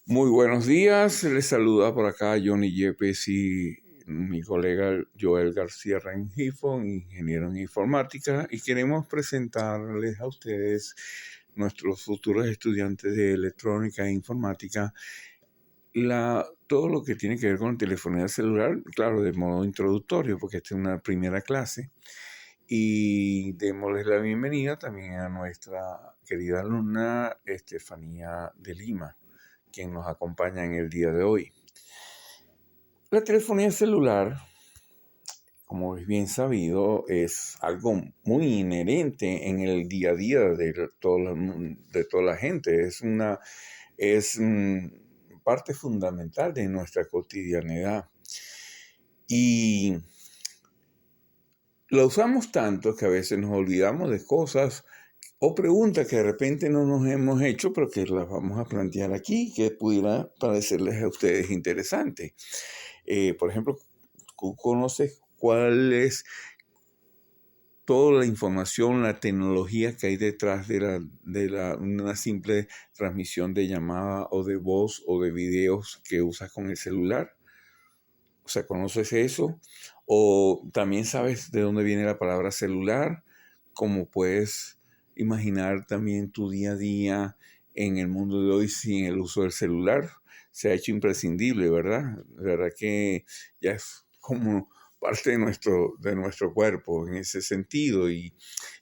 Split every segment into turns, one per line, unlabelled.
Muy buenos días, les saluda por acá Johnny Yepes y mi colega Joel García Rengifo, ingeniero en informática, y queremos presentarles a ustedes, nuestros futuros estudiantes de electrónica e informática, todo lo que tiene que ver con telefonía celular, claro, de modo introductorio, porque esta es una primera clase, y démosles la bienvenida también a nuestra querida alumna Estefanía de Lima, quien nos acompaña en el día de hoy. La telefonía celular, como es bien sabido, es algo muy inherente en el día a día de toda la gente. Es parte fundamental de nuestra cotidianidad. Y lo usamos tanto que a veces nos olvidamos de cosas o preguntas que de repente no nos hemos hecho, pero que las vamos a plantear aquí, que pudiera parecerles a ustedes interesante. Por ejemplo, ¿tú conoces cuál es toda la información, la tecnología que hay detrás de una simple transmisión de llamada o de voz o de videos que usas con el celular? O sea, ¿conoces eso? O también sabes de dónde viene la palabra celular, como puedes imaginar también tu día a día en el mundo de hoy sin el uso del celular. Se ha hecho imprescindible, ¿verdad? La verdad que ya es como parte de nuestro cuerpo en ese sentido. Y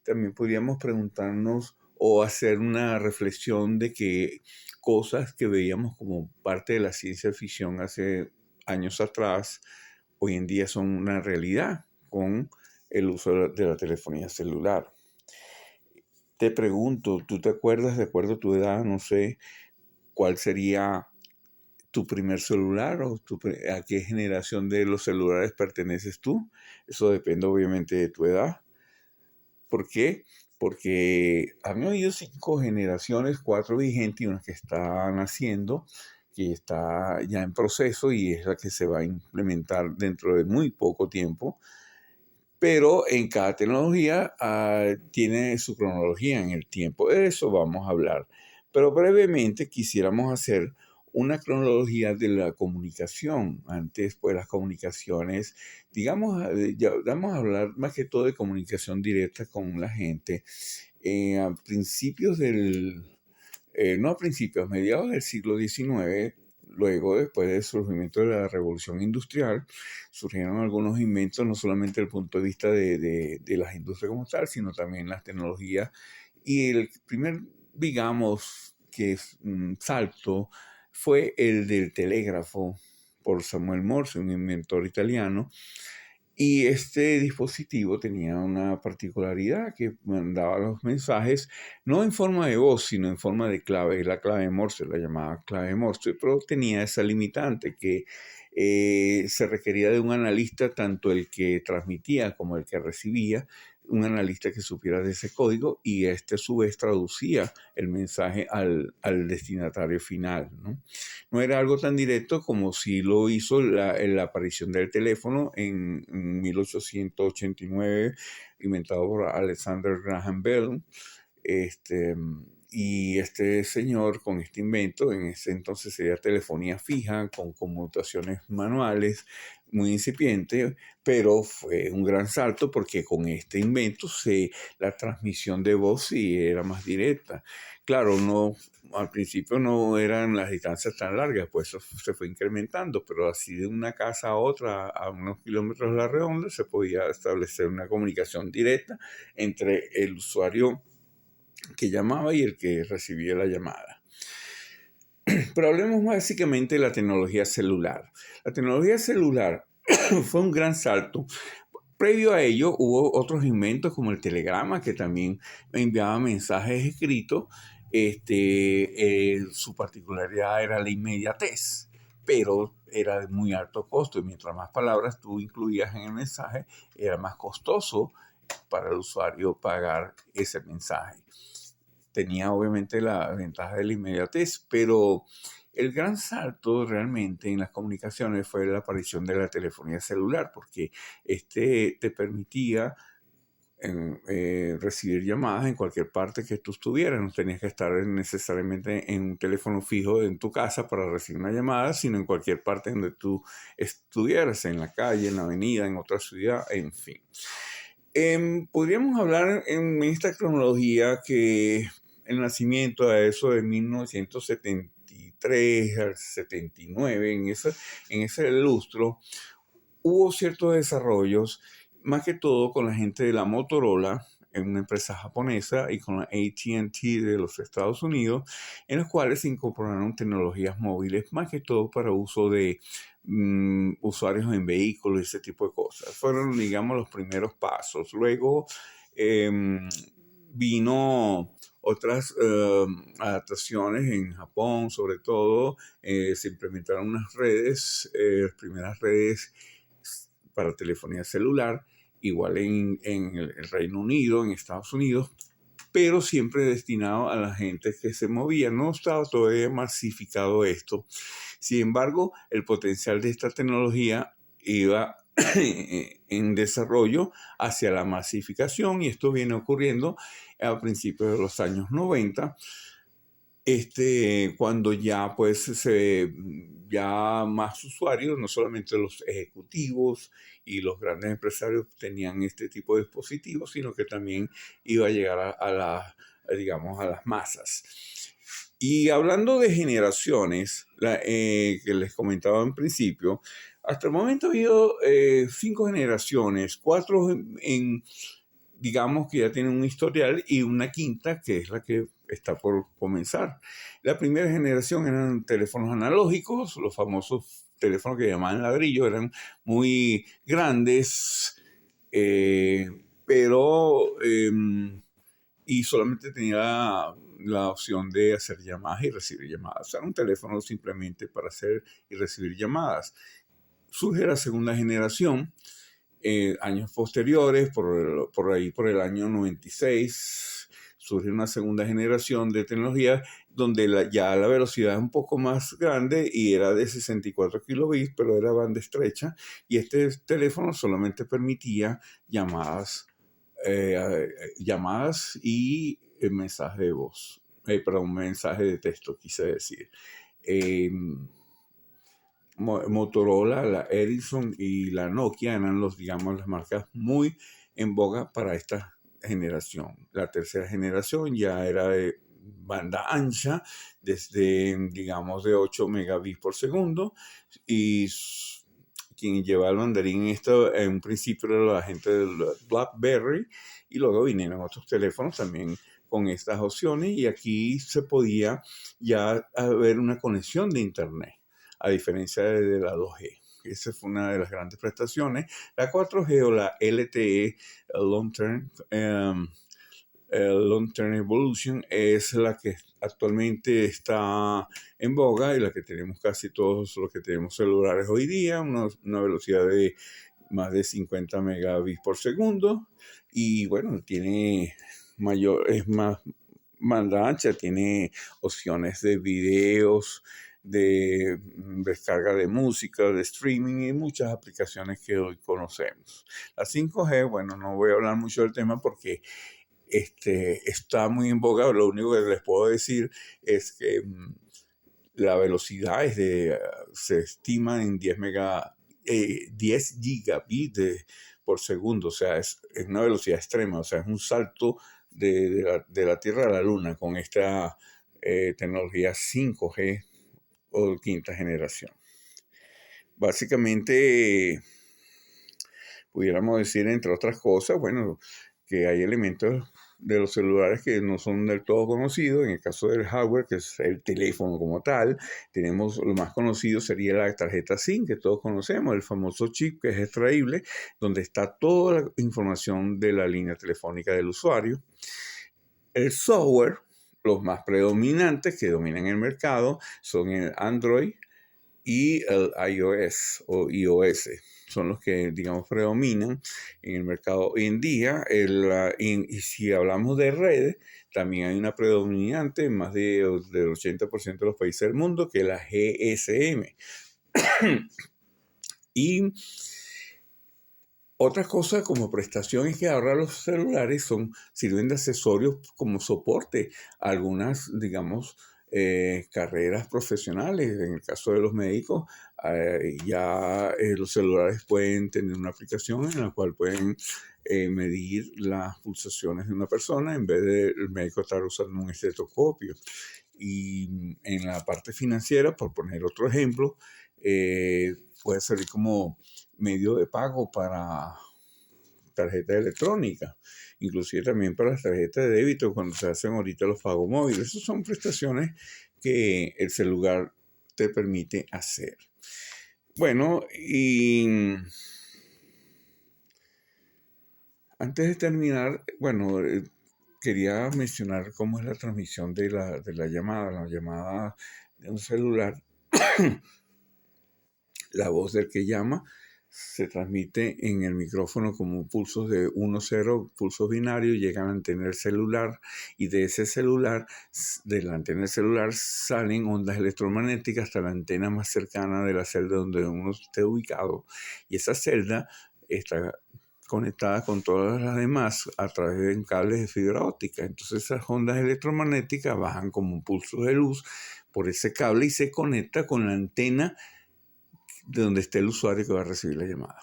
también podríamos preguntarnos o hacer una reflexión de que cosas que veíamos como parte de la ciencia ficción hace años atrás, hoy en día son una realidad con el uso de la telefonía celular. Te pregunto, ¿tú te acuerdas, de acuerdo a tu edad, no sé, cuál sería tu primer celular o a qué generación de los celulares perteneces tú? Eso depende obviamente de tu edad. ¿Por qué? Porque han habido 5 generaciones, 4 vigentes y una que está naciendo, que está ya en proceso y es la que se va a implementar dentro de muy poco tiempo. Pero en cada tecnología tiene su cronología en el tiempo. De eso vamos a hablar. Pero brevemente quisiéramos hacer una cronología de la comunicación. Antes, pues las comunicaciones, digamos, ya vamos a hablar más que todo de comunicación directa con la gente. A principios no a principios, a mediados del siglo XIX, luego, después del surgimiento de la Revolución Industrial, surgieron algunos inventos, no solamente desde el punto de vista de las industrias como tal, sino también las tecnologías. Y el primer, digamos, que es un salto fue el del telégrafo por Samuel Morse, un inventor italiano, y este dispositivo tenía una particularidad que mandaba los mensajes no en forma de voz, sino en forma de clave. La clave Morse la llamaba clave Morse, pero tenía esa limitante que se requería de un analista, tanto el que transmitía como el que recibía, un analista que supiera de ese código y este a su vez traducía el mensaje al destinatario final, ¿no? No era algo tan directo como si lo hizo la aparición del teléfono en 1889, inventado por Alexander Graham Bell. Este, y este señor con este invento, en ese entonces sería telefonía fija, con conmutaciones manuales, muy incipiente, pero fue un gran salto porque con este invento la transmisión de voz sí era más directa. Claro, no, al principio no eran las distancias tan largas, pues eso se fue incrementando, pero así de una casa a otra, a unos kilómetros a la redonda, se podía establecer una comunicación directa entre el usuario que llamaba y el que recibía la llamada. Pero hablemos básicamente de la tecnología celular. La tecnología celular fue un gran salto. Previo a ello hubo otros inventos como el telegrama, que también enviaba mensajes escritos. Su particularidad era la inmediatez, pero era de muy alto costo y mientras más palabras tú incluías en el mensaje, era más costoso para el usuario pagar ese mensaje. Tenía obviamente la ventaja de la inmediatez, pero el gran salto realmente en las comunicaciones fue la aparición de la telefonía celular, porque te permitía recibir llamadas en cualquier parte que tú estuvieras. No tenías que estar necesariamente en un teléfono fijo en tu casa para recibir una llamada, sino en cualquier parte donde tú estuvieras, en la calle, en la avenida, en otra ciudad, en fin. Podríamos hablar en esta cronología que el nacimiento a eso de 1973 al 79, en ese lustro, hubo ciertos desarrollos, más que todo con la gente de la Motorola, en una empresa japonesa, y con la AT&T de los Estados Unidos, en los cuales se incorporaron tecnologías móviles, más que todo para uso de usuarios en vehículos y ese tipo de cosas. Fueron, digamos, los primeros pasos. Luego vino otras adaptaciones en Japón, sobre todo. Se implementaron unas redes, las primeras redes para telefonía celular, igual en el Reino Unido, en Estados Unidos, pero siempre destinado a la gente que se movía. No estaba todavía masificado esto. Sin embargo, el potencial de esta tecnología iba en desarrollo hacia la masificación, y esto viene ocurriendo a principios de los años 90, cuando ya pues ya más usuarios, no solamente los ejecutivos y los grandes empresarios tenían este tipo de dispositivos, sino que también iba a llegar digamos, a las masas. Y hablando de generaciones, que les comentaba en principio, hasta el momento ha habido 5 generaciones, 4 digamos que ya tienen un historial, y una quinta que es la que está por comenzar. La primera generación eran teléfonos analógicos, los famosos teléfonos que llamaban ladrillo, eran muy grandes, pero y solamente tenía la opción de hacer llamadas y recibir llamadas. Era un teléfono simplemente para hacer y recibir llamadas. Surge la segunda generación, años posteriores, por ahí por el año 96, surge una segunda generación de tecnología donde ya la velocidad es un poco más grande y era de 64 kilobits, pero era banda estrecha, y este teléfono solamente permitía llamadas y mensaje de voz, perdón, mensaje de texto, quise decir. Motorola, la Ericsson y la Nokia eran digamos, las marcas muy en boga para esta generación. La tercera generación ya era de banda ancha, desde, digamos, de 8 megabits por segundo, y quien llevaba el mandarín esto en un principio era la gente del BlackBerry, y luego vinieron otros teléfonos también con estas opciones, y aquí se podía ya haber una conexión de internet, a diferencia de la 2G. Esa fue una de las grandes prestaciones. La 4G o la LTE, Long Term Evolution, es la que actualmente está en boga y la que tenemos casi todos los que tenemos celulares hoy día, una velocidad de más de 50 megabits por segundo, y bueno, es más banda ancha, tiene opciones de videos, de descarga de música, de streaming y muchas aplicaciones que hoy conocemos. La 5G, bueno, no voy a hablar mucho del tema porque está muy en boga. Lo único que les puedo decir es que la velocidad se estima en 10 gigabits por segundo, o sea, es una velocidad extrema, o sea, es un salto de la Tierra a la Luna con esta tecnología 5G o quinta generación. Básicamente, pudiéramos decir, entre otras cosas, bueno, que hay elementos de los celulares que no son del todo conocidos. En el caso del hardware, que es el teléfono como tal, tenemos lo más conocido sería la tarjeta SIM, que todos conocemos, el famoso chip que es extraíble, donde está toda la información de la línea telefónica del usuario. El software, los más predominantes que dominan el mercado son el Android y el iOS o iOS. Son los que, digamos, predominan en el mercado hoy en día. Y si hablamos de redes, también hay una predominante en más del 80% de los países del mundo, que es la GSM. Y Otra cosa como prestación es que ahora los celulares sirven de accesorios como soporte a algunas, digamos, carreras profesionales. En el caso de los médicos, ya los celulares pueden tener una aplicación en la cual pueden medir las pulsaciones de una persona en vez de el médico estar usando un estetoscopio. Y en la parte financiera, por poner otro ejemplo, puede servir como medio de pago para tarjeta electrónica, inclusive también para las tarjetas de débito cuando se hacen ahorita los pagos móviles. Esas son prestaciones que el celular te permite hacer. Bueno, y antes de terminar, bueno, quería mencionar cómo es la transmisión de la llamada. La llamada de un celular, la voz del que llama se transmite en el micrófono como pulsos de 1-0, pulsos binarios, llegan a la antena del celular y de ese celular, de la antena del celular, salen ondas electromagnéticas hasta la antena más cercana de la celda donde uno esté ubicado. Y esa celda está conectada con todas las demás a través de cables de fibra óptica. Entonces esas ondas electromagnéticas bajan como pulsos de luz por ese cable y se conecta con la antena de donde esté el usuario que va a recibir la llamada.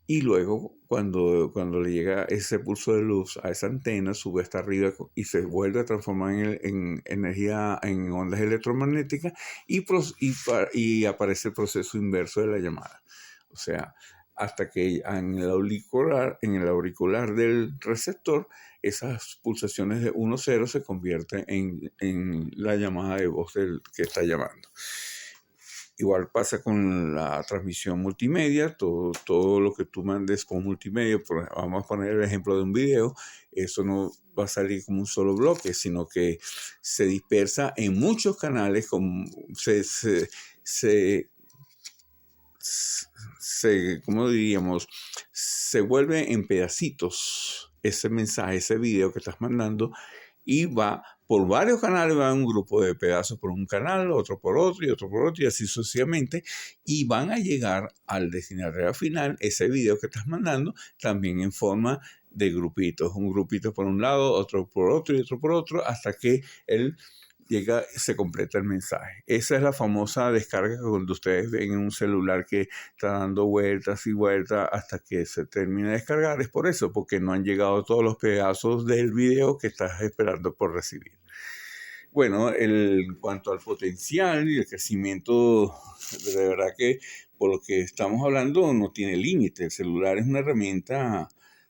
Y luego, cuando le llega ese pulso de luz a esa antena, sube hasta arriba y se vuelve a transformar en energía, en ondas electromagnéticas y aparece el proceso inverso de la llamada. O sea, hasta que en el auricular del receptor, esas pulsaciones de 1-0 se convierten en la llamada de voz del que está llamando. Igual pasa con la transmisión multimedia, todo lo que tú mandes por multimedia, vamos a poner el ejemplo de un video, eso no va a salir como un solo bloque, sino que se dispersa en muchos canales, ¿cómo diríamos? Se vuelve en pedacitos ese mensaje, ese video que estás mandando y va por varios canales, va un grupo de pedazos por un canal, otro por otro y otro por otro y así sucesivamente y van a llegar al destinatario final, ese video que estás mandando, también en forma de grupitos, un grupito por un lado, otro por otro y otro por otro, hasta que se completa el mensaje. Esa es la famosa descarga que cuando ustedes ven en un celular que está dando vueltas y vueltas hasta que se termina de descargar. Es por eso, porque no han llegado todos los pedazos del video que estás esperando por recibir. Bueno, en cuanto al potencial y el crecimiento, de verdad que por lo que estamos hablando no tiene límite. El celular es una herramienta,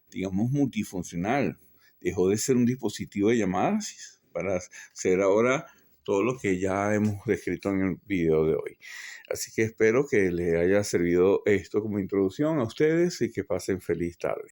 digamos, multifuncional. Dejó de ser un dispositivo de llamadas para ser ahora todo lo que ya hemos descrito en el video de hoy. Así que espero que les haya servido esto como introducción a ustedes y que pasen feliz tarde.